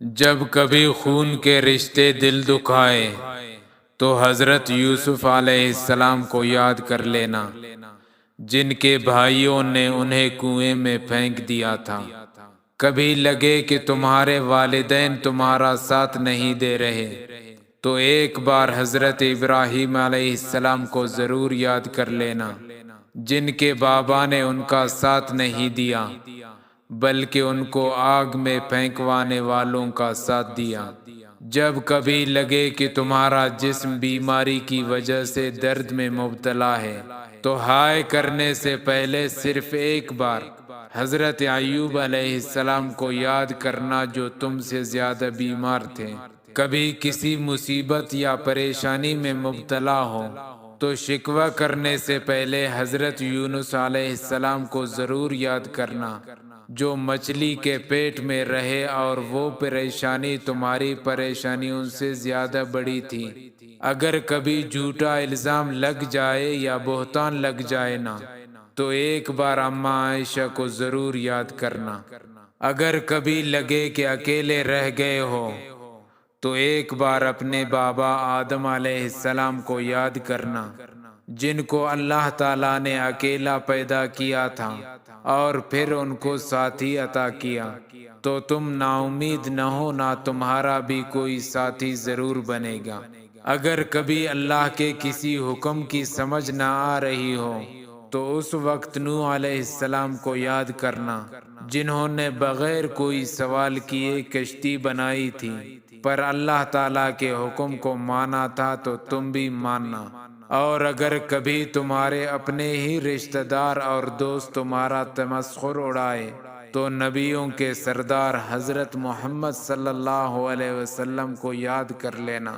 جب کبھی خون کے رشتے دل دکھائے تو حضرت یوسف علیہ السلام کو یاد کر لینا، جن کے بھائیوں نے انہیں کنویں میں پھینک دیا تھا۔ کبھی لگے کہ تمہارے والدین تمہارا ساتھ نہیں دے رہے تو ایک بار حضرت ابراہیم علیہ السلام کو ضرور یاد کر لینا، جن کے بابا نے ان کا ساتھ نہیں دیا بلکہ ان کو آگ میں پھینکوانے والوں کا ساتھ دیا۔ جب کبھی لگے کہ تمہارا جسم بیماری کی وجہ سے درد میں مبتلا ہے تو ہائے کرنے سے پہلے صرف ایک بار حضرت ایوب علیہ السلام کو یاد کرنا، جو تم سے زیادہ بیمار تھے۔ کبھی کسی مصیبت یا پریشانی میں مبتلا ہو تو شکوہ کرنے سے پہلے حضرت یونس علیہ السلام کو ضرور یاد کرنا، جو مچھلی کے پیٹ میں رہے اور وہ پریشانی تمہاری پریشانیوں سے زیادہ بڑی تھی۔ اگر کبھی جھوٹا الزام لگ جائے یا بہتان لگ جائے نا تو ایک بار اماں عائشہ کو ضرور یاد کرنا۔ اگر کبھی لگے کہ اکیلے رہ گئے ہو تو ایک بار اپنے بابا آدم علیہ السلام کو یاد کرنا، جن کو اللہ تعالیٰ نے اکیلا پیدا کیا تھا اور پھر ان کو ساتھی عطا کیا۔ تو تم نا امید نہ ہو، نہ تمہارا بھی کوئی ساتھی ضرور بنے گا۔ اگر کبھی اللہ کے کسی حکم کی سمجھ نہ آ رہی ہو تو اس وقت نوح علیہ السلام کو یاد کرنا، جنہوں نے بغیر کوئی سوال کیے کشتی بنائی تھی، پر اللہ تعالیٰ کے حکم کو مانا تھا تو تم بھی ماننا۔ اور اگر کبھی تمہارے اپنے ہی رشتہ دار اور دوست تمہارا تمسخر اڑائے تو نبیوں کے سردار حضرت محمد صلی اللہ علیہ وسلم کو یاد کر لینا۔